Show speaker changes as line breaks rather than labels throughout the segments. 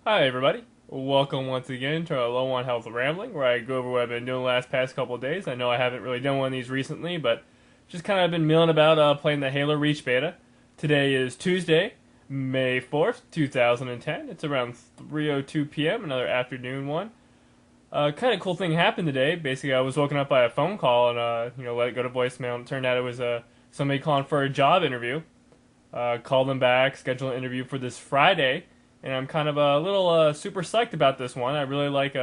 Hi everybody. Welcome once again to a Low on Health Rambling, where I go over what I've been doing the past couple of days. I know I haven't really done one of these recently, but just kind of been milling about playing the Halo Reach beta. Today is Tuesday, May 4th, 2010. It's around 3:02 p.m., another afternoon one. Kind of cool thing happened today. Basically, I was woken up by a phone call and let it go to voicemail. And it turned out it was somebody calling for a job interview. Called them back, scheduled an interview for this Friday, and I'm kind of a little super psyched about this one. I really like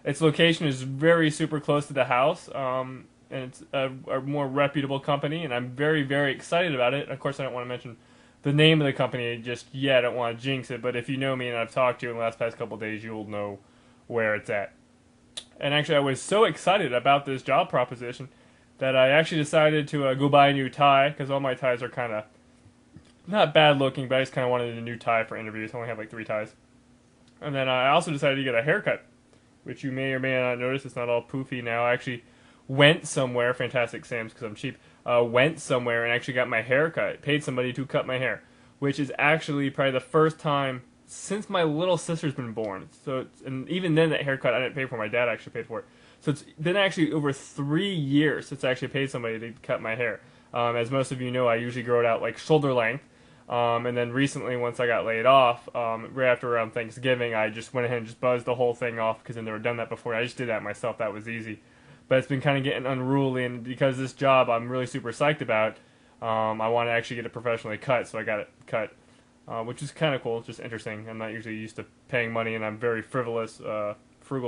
its location is very super close to the house, and it's a more reputable company, and I'm very very excited about it. Of course, I don't want to mention the name of the company just yet. I don't want to jinx it, but if you know me and I've talked to you in the last past couple of days, you'll know where it's at. And actually, I was so excited about this job proposition that I actually decided to go buy a new tie because all my ties are kind of not bad looking, but I just kind of wanted a new tie for interviews. I only have like 3 ties. And then I also decided to get a haircut, which you may or may not notice. It's not all poofy now. I actually went somewhere, Fantastic Sam's because I'm cheap, went somewhere and actually got my hair cut. Paid somebody to cut my hair, which is actually probably the first time since my little sister's been born. And even then that haircut I didn't pay for. My dad actually paid for it. So it's been actually over 3 years since I actually paid somebody to cut my hair. As most of you know, I usually grow it out like shoulder length. And then recently, once I got laid off, right after around Thanksgiving, I just went ahead and just buzzed the whole thing off because I've never done that before. I just did that myself. That was easy. But it's been kind of getting unruly, and because this job I'm really super psyched about, I want to actually get it professionally cut, so I got it cut, which is kind of cool. It's just interesting. I'm not usually used to paying money, and I'm very frugal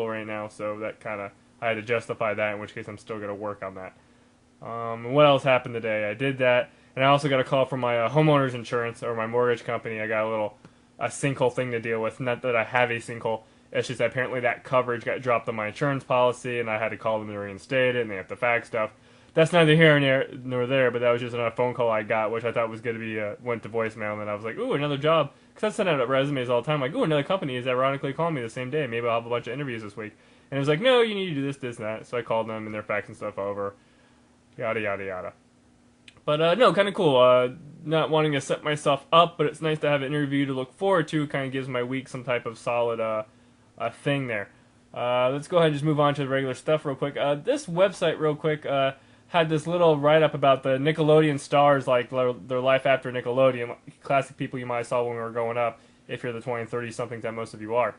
right now, so that kind of, I had to justify that, in which case I'm still going to work on that. What else happened today? I did that. And I also got a call from my homeowner's insurance or my mortgage company. I got a sinkhole thing to deal with. Not that I have a sinkhole. It's just that apparently that coverage got dropped on my insurance policy, and I had to call them to reinstate it, and they have to fax stuff. That's neither here nor there, but that was just another phone call I got, which I thought was going to be went to voicemail, and then I was like, ooh, another job. Because I send out resumes all the time, like, ooh, another company is ironically calling me the same day. Maybe I'll have a bunch of interviews this week. And it was like, no, you need to do this, this, and that. So I called them, and they're faxing stuff over. Yada, yada, yada. But no, kind of cool. Not wanting to set myself up, but it's nice to have an interview to look forward to. Kind of gives my week some type of solid thing there. Let's go ahead and just move on to the regular stuff real quick. This website real quick had this little write-up about the Nickelodeon stars, like their life after Nickelodeon. Classic people you might have saw when we were growing up, if you're the 20 and 30-somethings that most of you are.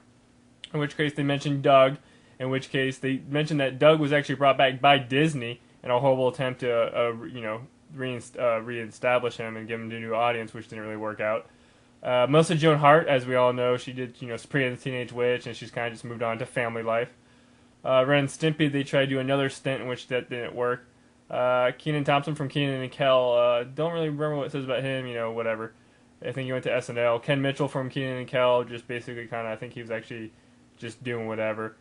In which case they mentioned Doug. In which case they mentioned that Doug was actually brought back by Disney in a horrible attempt to, reestablish him and give him to a new audience, which didn't really work out. Melissa Joan Hart, as we all know, she did, Sabrina the Teenage Witch, and she's kind of just moved on to family life. Ren and Stimpy, they tried to do another stint in which that didn't work. Kenan Thompson from Kenan and Kel, don't really remember what it says about him, whatever. I think he went to SNL. Ken Mitchell from Kenan and Kel, just basically kind of, I think he was actually just doing whatever.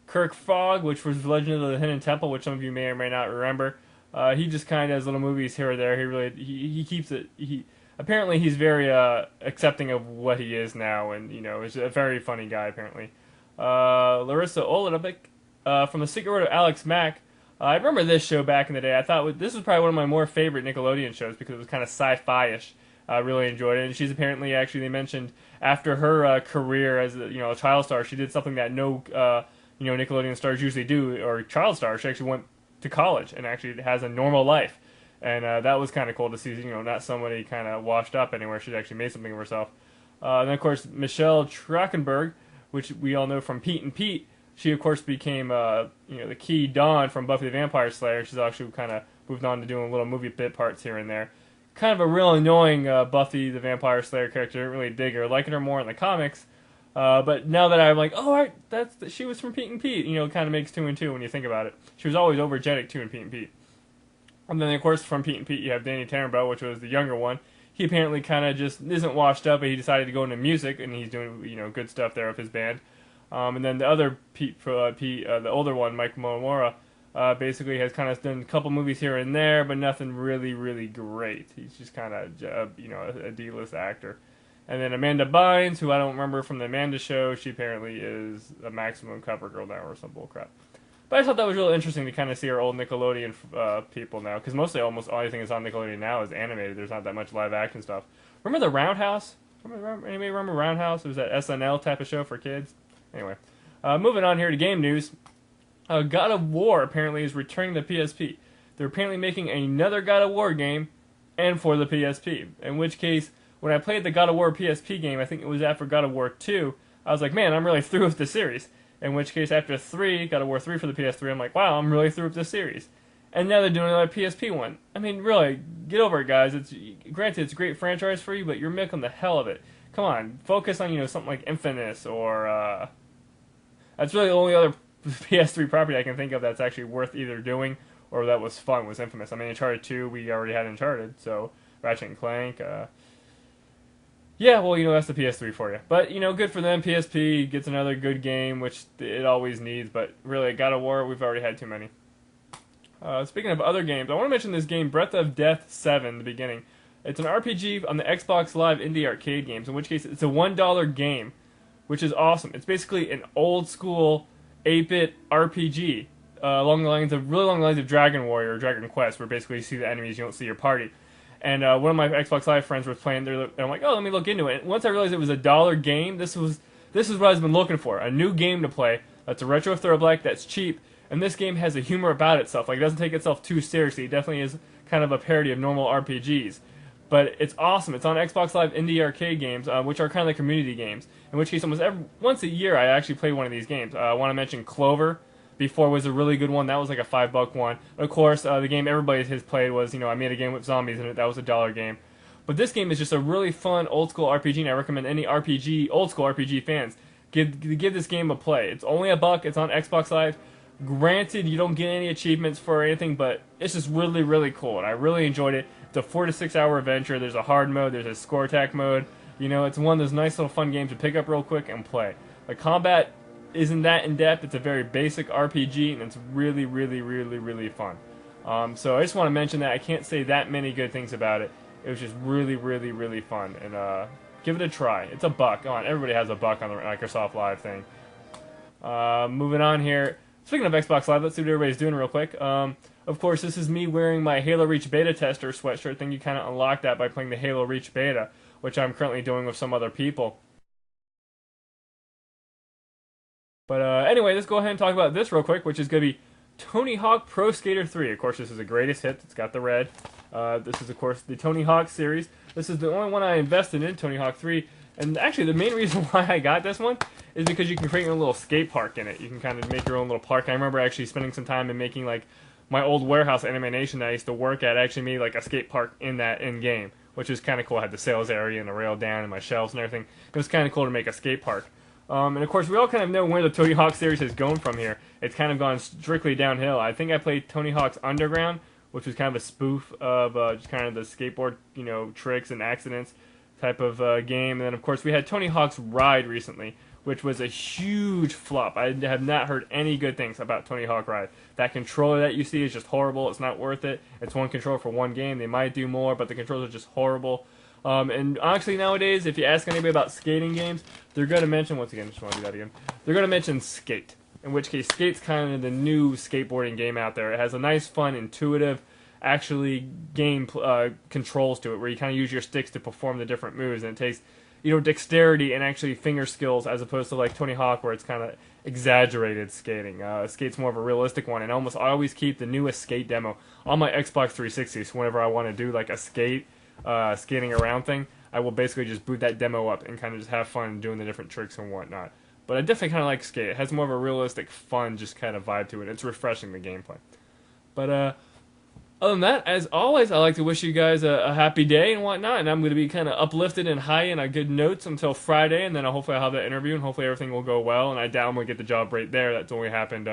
Kirk Fogg, which was Legend of the Hidden Temple, which some of you may or may not remember. He just kind of does little movies here or there. He keeps it. Apparently he's very accepting of what he is now, and is a very funny guy apparently. Larissa Olinovic from The Secret World of Alex Mack. I remember this show back in the day. I thought this was probably one of my more favorite Nickelodeon shows because it was kind of sci-fi-ish. I really enjoyed it, and she's apparently actually they mentioned after her career as a child star, she did something that no Nickelodeon stars usually do, or child stars. She actually went to college and actually has a normal life, and that was kind of cool to see. Not somebody kind of washed up anywhere. She actually made something of herself. And then of course Michelle Trachtenberg, which we all know from Pete and Pete. She of course became the key Dawn from Buffy the Vampire Slayer. She's actually kind of moved on to doing little movie bit parts here and there. Kind of a real annoying Buffy the Vampire Slayer character. I didn't really dig her. Liking her more in the comics. But now that I'm like, oh, right, she was from Pete and Pete. It kind of makes 2 and 2 when you think about it. She was always overgenetic too in Pete and Pete. And then, of course, from Pete and Pete, you have Danny Tannerbow, which was the younger one. He apparently kind of just isn't washed up, but he decided to go into music, and he's doing good stuff there with his band. And then the other Pete, the older one, Mike Momora, basically has kind of done a couple movies here and there, but nothing really, really great. He's just kind of a D-list actor. And then Amanda Bynes, who I don't remember from the Amanda Show, she apparently is a Maximum Cover Girl now or some bullcrap. But I thought that was really interesting to kind of see our old Nickelodeon people now, because mostly almost everything that's on Nickelodeon now is animated. There's not that much live action stuff. Remember the Roundhouse? Anybody remember Roundhouse? It was that SNL type of show for kids. Anyway, moving on here to game news. God of War apparently is returning to PSP. They're apparently making another God of War game, and for the PSP. In which case, when I played the God of War PSP game, I think it was after God of War 2, I was like, man, I'm really through with the series. In which case, after 3, God of War 3 for the PS3, I'm like, wow, I'm really through with the series. And now they're doing another PSP one. I mean, really, get over it, guys. Granted, it's a great franchise for you, but you're milking the hell of it. Come on, focus on something like Infamous or that's really the only other PS3 property I can think of that's actually worth either doing or that was fun was Infamous. I mean, Uncharted 2, we already had Uncharted, so Ratchet and Clank. Yeah, well, that's the PS3 for you. But, good for them. PSP gets another good game, which it always needs. But really, God of War, we've already had too many. Speaking of other games, I want to mention this game, Breath of Death 7, the beginning. It's an RPG on the Xbox Live Indie Arcade games, in which case it's a $1 game, which is awesome. It's basically an old-school 8-bit RPG, along the lines of Dragon Warrior or Dragon Quest, where basically you see the enemies, you don't see your party. And one of my Xbox Live friends was playing there, and I'm like, oh, let me look into it. And once I realized it was a dollar game, this is what I've been looking for. A new game to play that's a retro throwback, that's cheap, and this game has a humor about itself. Like, it doesn't take itself too seriously. It definitely is kind of a parody of normal RPGs. But it's awesome. It's on Xbox Live Indie Arcade games, which are kind of like community games. In which case, once a year, I actually play one of these games. I want to mention Clover. Before was a really good one. That was like a $5 one. Of course, the game everybody has played was, I made a game with zombies in it. That was a $1 game. But this game is just a really fun old school RPG, and I recommend any old school RPG fans give this game a play. It's only $1. It's on Xbox Live. Granted, you don't get any achievements for anything, but it's just really, really cool, and I really enjoyed it. It's a 4 to 6 hour adventure. There's a hard mode. There's a score attack mode. It's one of those nice little fun games to pick up real quick and play. The combat isn't that in depth. It's a very basic RPG, and it's really, really, really, really fun. So I just want to mention that. I can't say that many good things about it. It was just really, really, really fun, and give it a try. It's $1. Come on, everybody has $1 on the Microsoft Live thing. Moving on here. Speaking of Xbox Live, let's see what everybody's doing real quick. Of course, this is me wearing my Halo Reach Beta Tester sweatshirt thing. You kind of unlock that by playing the Halo Reach Beta, which I'm currently doing with some other people. But anyway, let's go ahead and talk about this real quick, which is going to be Tony Hawk Pro Skater 3. Of course, this is the greatest hit. It's got the red. This is, of course, the Tony Hawk series. This is the only one I invested in, Tony Hawk 3. And actually, the main reason why I got this one is because you can create your own little skate park in it. You can kind of make your own little park. I remember actually spending some time in making, like, my old warehouse animation that I used to work at. I actually made, like, a skate park in-game, which is kind of cool. I had the sales area and the rail down and my shelves and everything. It was kind of cool to make a skate park. And of course, we all kind of know where the Tony Hawk series has gone from here. It's kind of gone strictly downhill. I think I played Tony Hawk's Underground, which was kind of a spoof of just kind of the skateboard, tricks and accidents type of game. And then, of course, we had Tony Hawk's Ride recently, which was a huge flop. I have not heard any good things about Tony Hawk Ride. That controller that you see is just horrible. It's not worth it. It's one controller for one game. They might do more, but the controllers are just horrible. And honestly, nowadays, if you ask anybody about skating games, they're going to mention, once again, just want to do that again, they're going to mention Skate. In which case, Skate's kind of the new skateboarding game out there. It has a nice, fun, intuitive, actually game controls to it, where you kind of use your sticks to perform the different moves, and it takes, dexterity and actually finger skills, as opposed to like Tony Hawk, where it's kind of exaggerated skating. Skate's more of a realistic one, and I always keep the newest Skate demo on my Xbox 360. So whenever I want to do like a skating around thing, I will basically just boot that demo up and kind of just have fun doing the different tricks and whatnot. But I definitely kind of like Skate. It has more of a realistic, fun, just kind of vibe to it. It's refreshing, the gameplay. But other than that, as always, I like to wish you guys a happy day and whatnot. And I'm going to be kind of uplifted and high in good notes until Friday, and then hopefully I'll have that interview, and hopefully everything will go well. And I doubt I'm going to get the job right there. That's only happened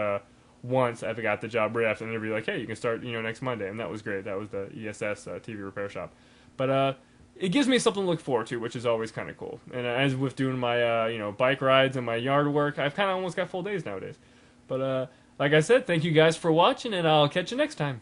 once. I got the job right after the interview. Like, hey, you can start next Monday, and that was great. That was the ESS TV repair shop. But it gives me something to look forward to, which is always kind of cool. And as with doing my bike rides and my yard work, I've kind of almost got full days nowadays. But like I said, thank you guys for watching, and I'll catch you next time.